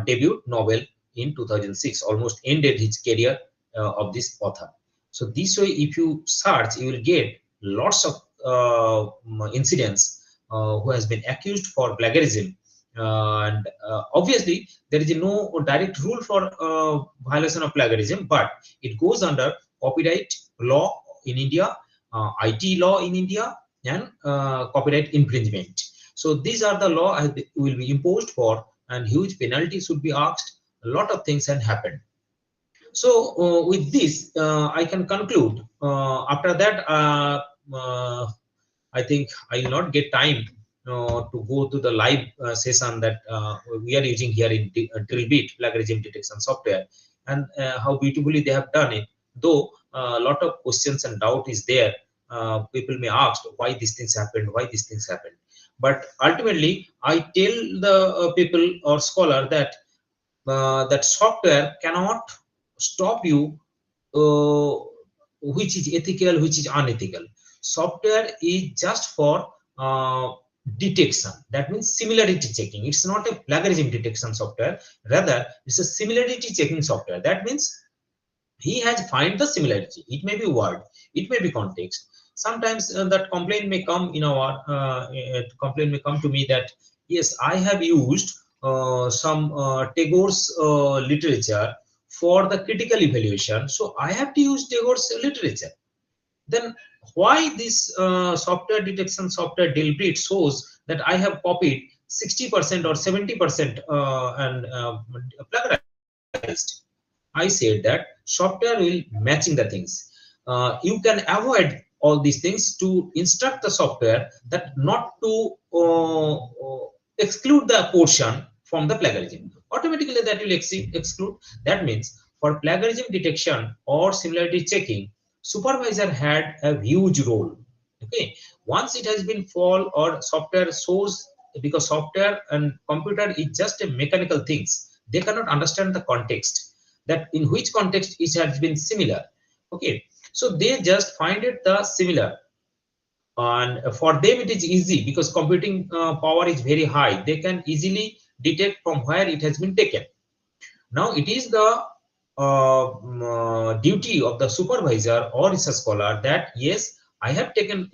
debut novel in 2006, almost ended his career of this author. So this way, if you search, you will get lots of incidents who has been accused for plagiarism. And obviously, there is no direct rule for violation of plagiarism, but it goes under copyright law in India, IT law in India, and copyright infringement. So these are the law will be imposed for, and huge penalties should be asked. A lot of things have happened. So with this, I can conclude. After that, I think I will not get time to go to the live session that we are using here in Drillbit plagiarism detection software, and how beautifully they have done it. Though a lot of questions and doubt is there, people may ask why these things happened, but ultimately I tell the people or scholar that that software cannot stop you which is ethical, which is unethical. Software is just for detection. That means similarity checking. It's not a plagiarism detection software. Rather, it's a similarity checking software. That means he has find the similarity. It may be word, it may be context. Sometimes that complaint may come in our complaint may come to me that yes, I have used some Tagore's literature for the critical evaluation, so I have to use Tagore's literature. then why this software detection software Dilbert shows that I have copied 60% or 70% and plagiarized? I said that software will matching the things. You can avoid all these things to instruct the software that not to exclude the portion from the plagiarism. Automatically that will exclude. That means for plagiarism detection or similarity checking, supervisor had a huge role. Okay, once it has been fall or software shows, because software and computer is just a mechanical things, they cannot understand the context, that in which context it has been similar. Okay, so they just find it the similar, and for them it is easy because computing power is very high. They can easily detect from where it has been taken. Now it is the duty of the supervisor or research scholar that yes, I have taken,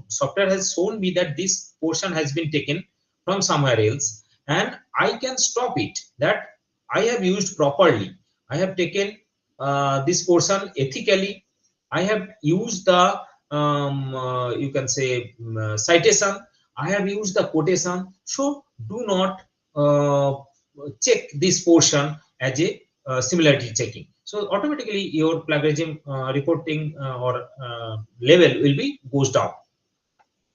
software has shown me that this portion has been taken from somewhere else, and I can stop it, that I have used properly. I have taken this portion ethically. I have used the you can say citation. I have used the quotation. So do not check this portion as a similarity checking. So automatically your plagiarism reporting or level will be goes down.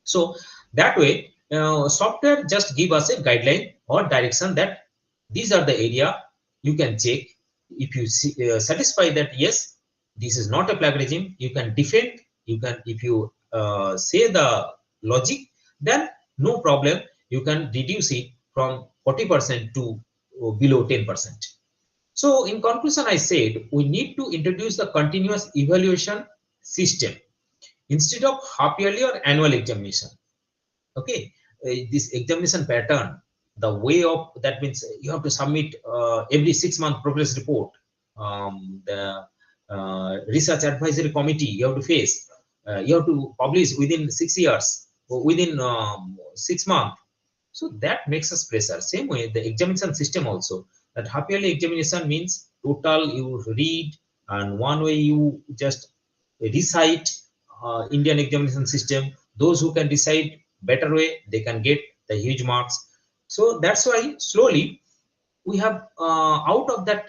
So that way software just give us a guideline or direction that these are the area you can check. If you see, satisfy that yes, this is not a plagiarism, you can defend. You can, if you say the logic, then no problem, you can reduce it from 40% to below 10%. So in conclusion, I said we need to introduce the continuous evaluation system instead of half yearly or annual examination. Okay, this examination pattern, the way of that means you have to submit every 6 month progress report. The research advisory committee you have to face. You have to publish within 6 years or within 6 months. So that makes us pressure. Same way, the examination system also. That half yearly examination means total you read, and one way you just recite Indian examination system. Those who can decide better way, they can get the huge marks. So that's why slowly we have out of that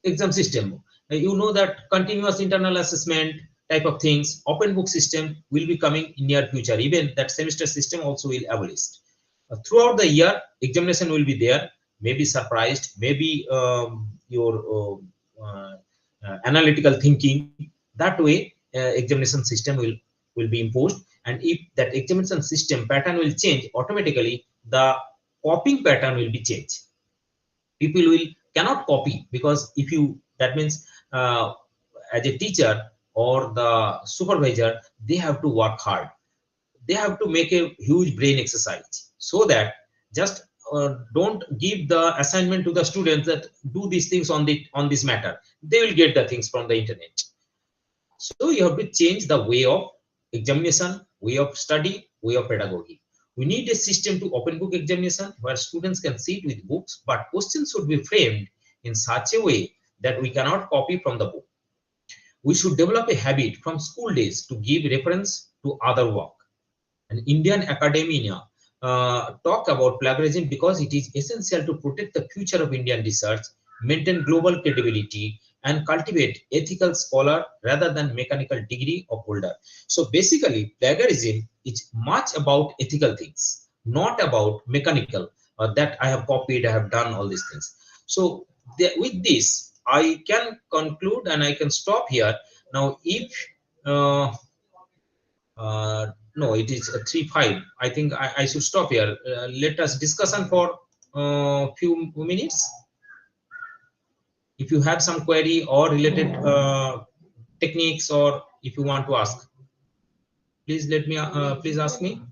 exam system. You know that continuous internal assessment type of things, open book system will be coming in near future. Even that semester system also will abolish. Throughout the year, examination will be there. Maybe surprised, maybe your analytical thinking. That way, examination system will be imposed. And if that examination system pattern will change, automatically the copying pattern will be changed. People will cannot copy, because if you, that means as a teacher or the supervisor, they have to work hard. They have to make a huge brain exercise, so that just don't give the assignment to the students that do these things on this matter. They will get the things from the internet. So you have to change the way of examination, way of study, way of pedagogy. We need a system to open book examination where students can sit with books, but questions should be framed in such a way that we cannot copy from the book. We should develop a habit from school days to give reference to other work. And Indian academia talk about plagiarism because it is essential to protect the future of Indian research, maintain global credibility, and cultivate ethical scholar rather than mechanical degree of holder. So basically, plagiarism is much about ethical things, not about mechanical, that I have copied, I have done all these things. So with this, I can conclude and I can stop here. Now, if uh, no, it is 3:05. I think I should stop here. Let us discussion for few minutes. If you have some query or related techniques, or if you want to ask, please let me. Please ask me.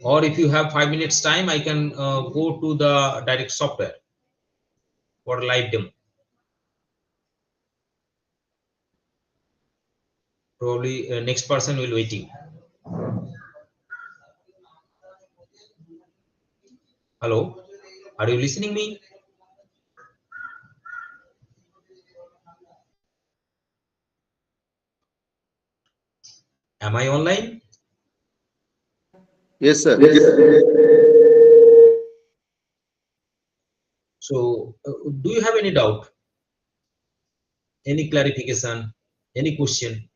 Or if you have 5 minutes time, I can go to the direct software for live demo. Probably next person will waiting. Hello, are you listening me? Am I online? Yes, sir. So, do you have any doubt, any clarification, any question?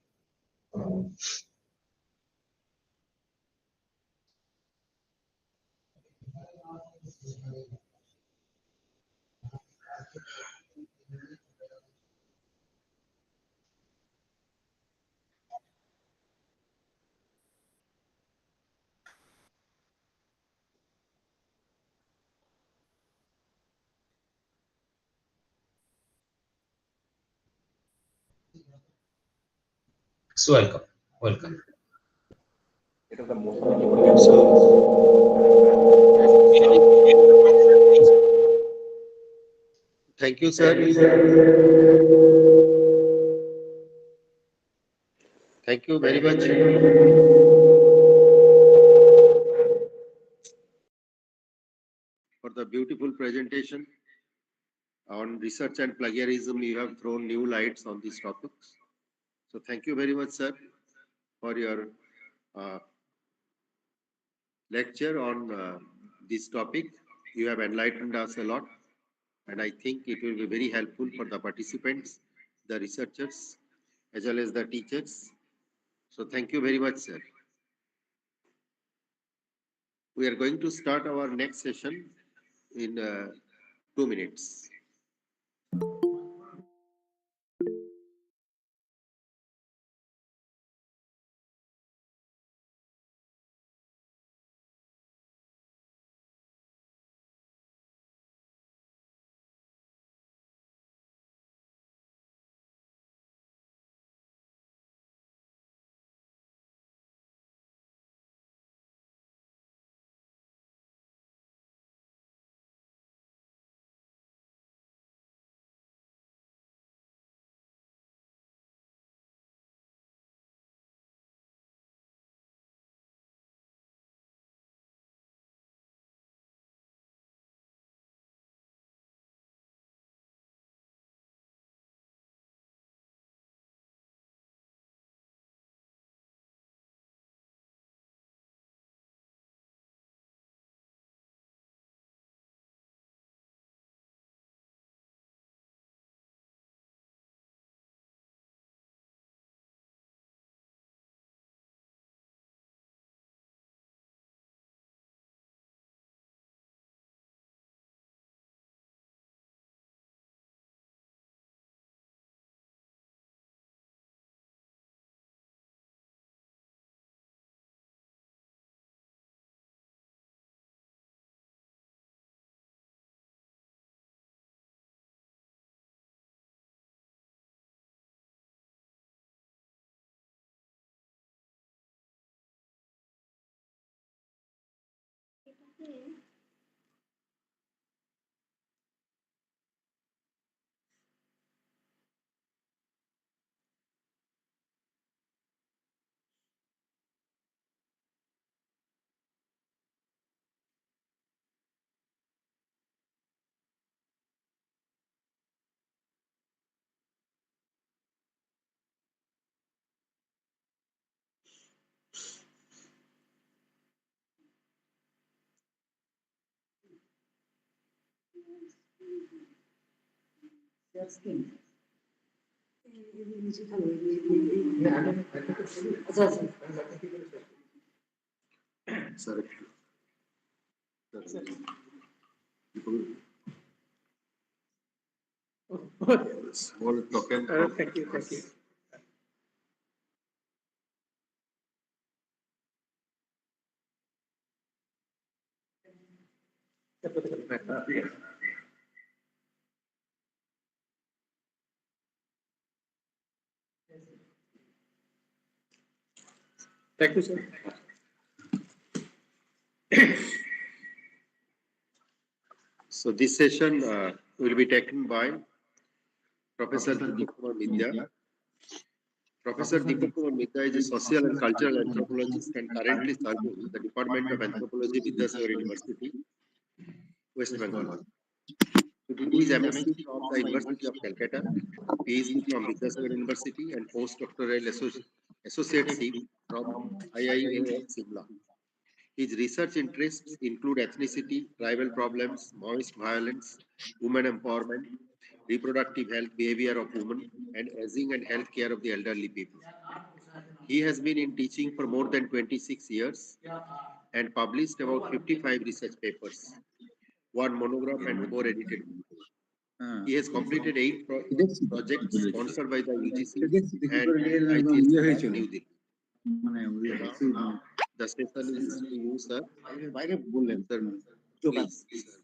So, welcome, welcome. Thank you, sir. Thank you very much for the beautiful presentation on research and plagiarism. You have thrown new lights on these topics. So thank you very much, sir, for your uh, lecture on this topic. You have enlightened us a lot, and I think it will be very helpful for the participants, the researchers, as well as the teachers. So thank you very much, sir. We are going to start our next session in 2 minutes. Sir, small token. Thank you, thank you. Thank you, sir. So this session will be taken by Professor Deepak Kumar Midya. Professor Deepak Kumar Midya is a social and cultural anthropologist and currently serving in the Department of Anthropology, Vidyasagar University, West Bengal. He did his MSc from the University of Calcutta, PhD from Vidyasagar University, and postdoctoral Associate Chief from IIAM Simla. His research interests include ethnicity, tribal problems, Maoist violence, women empowerment, reproductive health, behavior of women, and aging and health care of the elderly people. He has been in teaching for more than 26 years and published about 55 research papers, one monograph, and 4 edited books. He has completed 8 projects sponsored by the UGC and ICSC New Delhi. The session is to you, sir. Please, sir.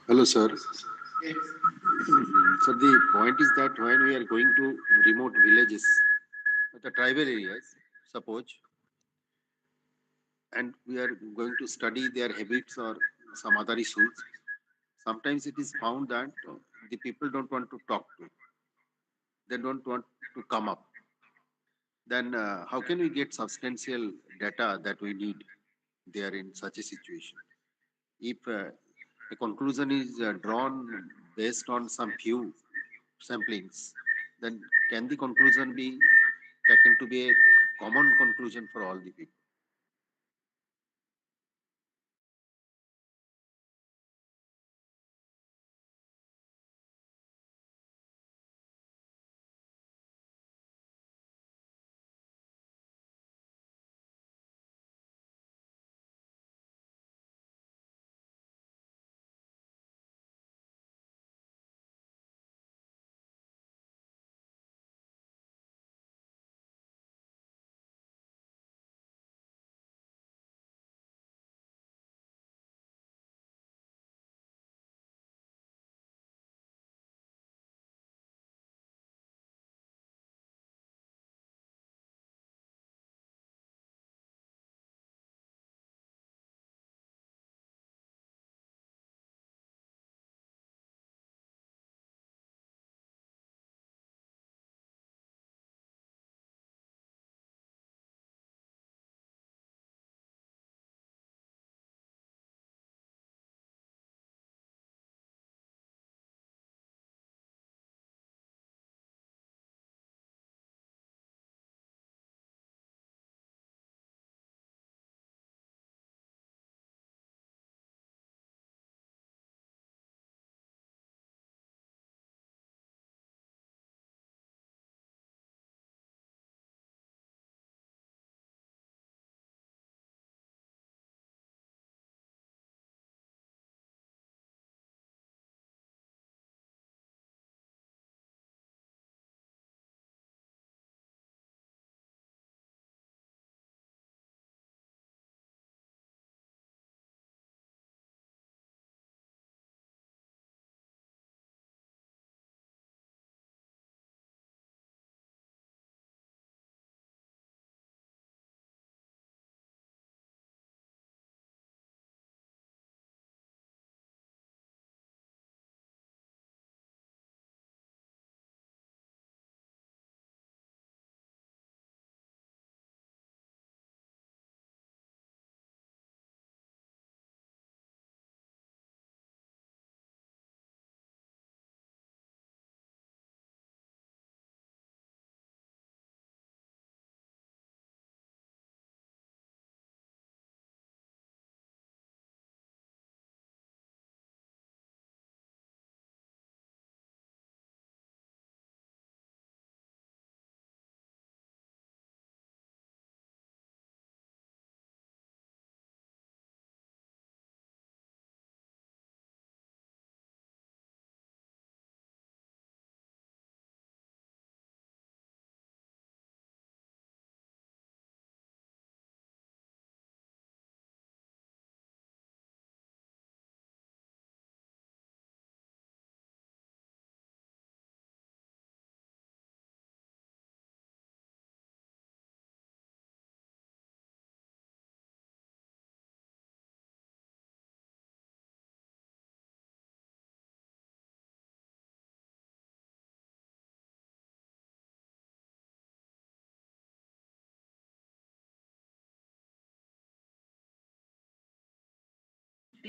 Hello, sir. So the point is that when we are going to remote villages, the tribal areas, suppose, and we are going to study their habits or some other issues, sometimes it is found that the people don't want to talk to, they don't want to come up. Then how can we get substantial data that we need there in such a situation? If a conclusion is drawn based on some few samplings, then can the conclusion be taken to be a common conclusion for all the people?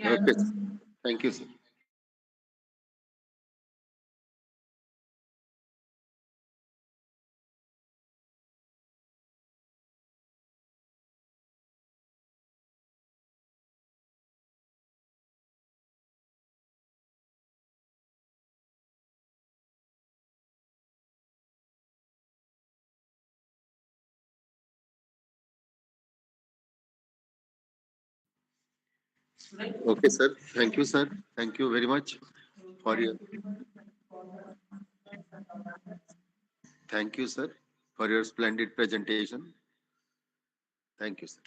Okay. Thank you, sir. Okay, sir. Thank you, sir. Thank you very much for your. Thank you, sir, for your splendid presentation. Thank you, sir.